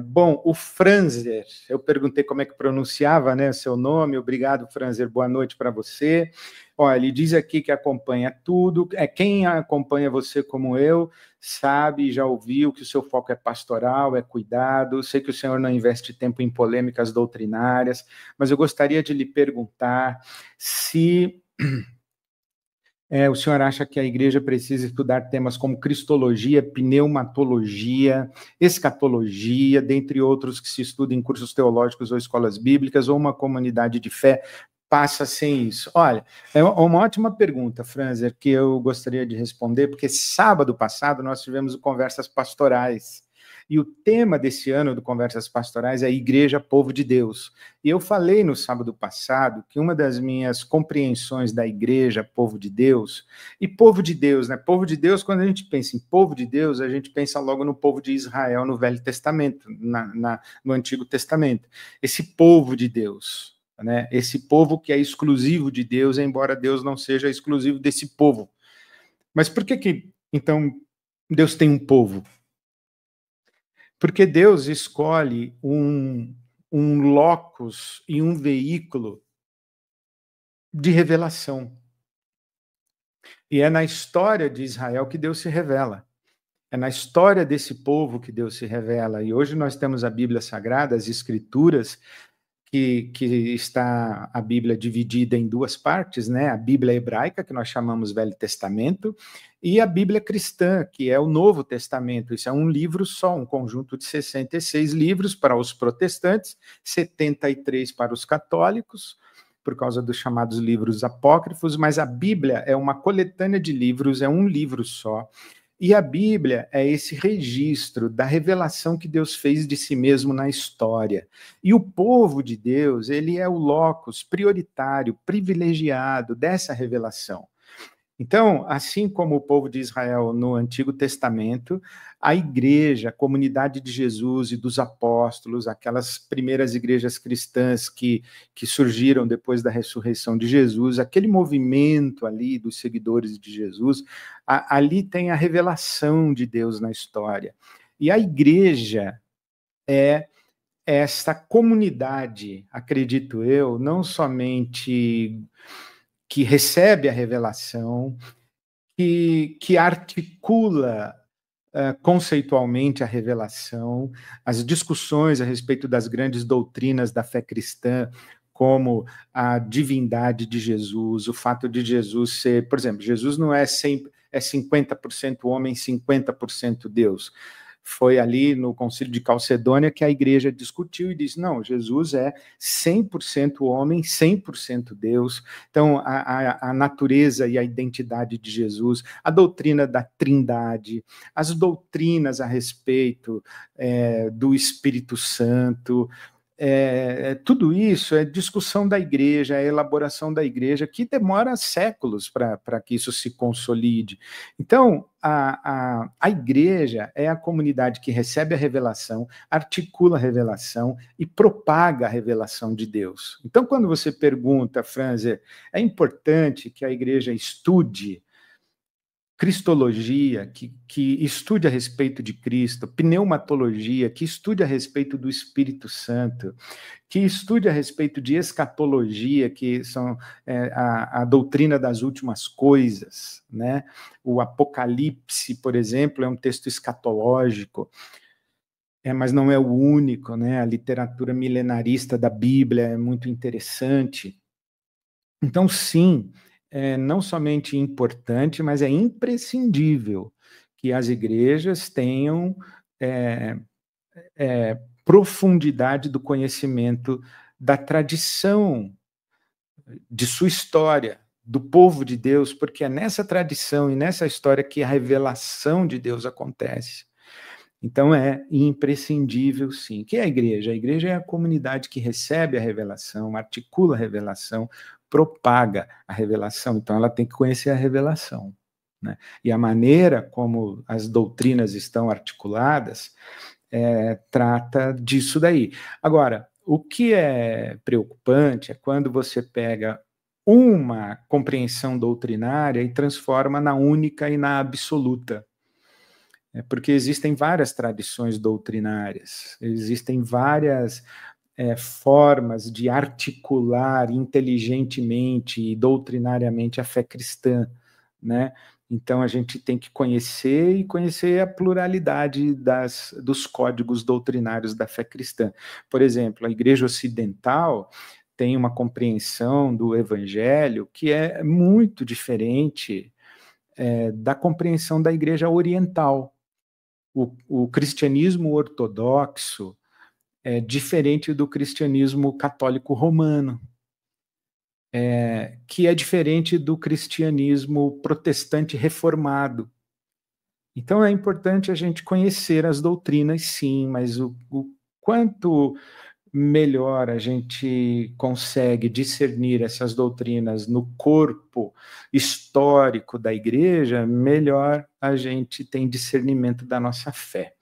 Bom, o Franzer, eu perguntei como é que pronunciava, né, seu nome. Obrigado, Franzer, boa noite para você. Olha, ele diz aqui que acompanha tudo. Quem acompanha você como eu sabe, já ouviu que o seu foco é pastoral, é cuidado. Sei que o senhor não investe tempo em polêmicas doutrinárias, mas eu gostaria de lhe perguntar se o senhor acha que a igreja precisa estudar temas como cristologia, pneumatologia, escatologia, dentre outros que se estudam em cursos teológicos ou escolas bíblicas, ou uma comunidade de fé passa sem isso? Olha, é uma ótima pergunta, Franzer, que eu gostaria de responder, porque sábado passado nós tivemos o Conversas Pastorais, e o tema desse ano do Conversas Pastorais é Igreja, Povo de Deus. E eu falei no sábado passado que uma das minhas compreensões da igreja, povo de Deus, e povo de Deus, né? Povo de Deus, quando a gente pensa em povo de Deus, a gente pensa logo no povo de Israel no Velho Testamento, no Antigo Testamento. Esse povo de Deus, né? Esse povo que é exclusivo de Deus, embora Deus não seja exclusivo desse povo. Mas por que então, Deus tem um povo? Porque Deus escolhe um locus e um veículo de revelação. E é na história de Israel que Deus se revela. É na história desse povo que Deus se revela. E hoje nós temos a Bíblia Sagrada, as Escrituras, que está a Bíblia dividida em duas partes, né? A Bíblia hebraica, que nós chamamos Velho Testamento, e a Bíblia cristã, que é o Novo Testamento. Isso é um livro só, um conjunto de 66 livros para os protestantes, 73 para os católicos, por causa dos chamados livros apócrifos, mas a Bíblia é uma coletânea de livros, é um livro só. E a Bíblia é esse registro da revelação que Deus fez de si mesmo na história. E o povo de Deus, ele é o locus prioritário, privilegiado dessa revelação. Então, assim como o povo de Israel no Antigo Testamento, a igreja, a comunidade de Jesus e dos apóstolos, aquelas primeiras igrejas cristãs que surgiram depois da ressurreição de Jesus, aquele movimento ali dos seguidores de Jesus, ali tem a revelação de Deus na história. E a igreja é essa comunidade, acredito eu, não somente que recebe a revelação, que articula conceitualmente a revelação, as discussões a respeito das grandes doutrinas da fé cristã, como a divindade de Jesus, o fato de Jesus ser, por exemplo, Jesus não é 50% homem, 50% Deus. Foi ali no Concílio de Calcedônia que a igreja discutiu e disse, não, Jesus é 100% homem, 100% Deus. Então, a natureza e a identidade de Jesus, a doutrina da Trindade, as doutrinas a respeito do Espírito Santo, tudo isso é discussão da igreja, é elaboração da igreja, que demora séculos para que isso se consolide. Então, a igreja é a comunidade que recebe a revelação, articula a revelação e propaga a revelação de Deus. Então, quando você pergunta, Franzer, é importante que a igreja estude cristologia, que estude a respeito de Cristo, pneumatologia, que estude a respeito do Espírito Santo, que estude a respeito de escatologia, que são a doutrina das últimas coisas, né? O Apocalipse, por exemplo, é um texto escatológico, mas não é o único, né? A literatura milenarista da Bíblia é muito interessante. Então, sim, não somente importante, mas é imprescindível que as igrejas tenham profundidade do conhecimento da tradição de sua história, do povo de Deus, porque é nessa tradição e nessa história que a revelação de Deus acontece. Então é imprescindível, sim. O que é a igreja? A igreja é a comunidade que recebe a revelação, articula a revelação, propaga a revelação. Então ela tem que conhecer a revelação, né? E a maneira como as doutrinas estão articuladas trata disso daí. Agora, o que é preocupante é quando você pega uma compreensão doutrinária e transforma na única e na absoluta. porque existem várias tradições doutrinárias, existem várias formas de articular inteligentemente e doutrinariamente a fé cristã, né? Então, a gente tem que conhecer a pluralidade dos códigos doutrinários da fé cristã. Por exemplo, a Igreja Ocidental tem uma compreensão do Evangelho que é muito diferente da compreensão da Igreja Oriental. O cristianismo ortodoxo é diferente do cristianismo católico romano, que é diferente do cristianismo protestante reformado. Então é importante a gente conhecer as doutrinas, sim, mas o quanto melhor a gente consegue discernir essas doutrinas no corpo histórico da igreja, melhor a gente tem discernimento da nossa fé.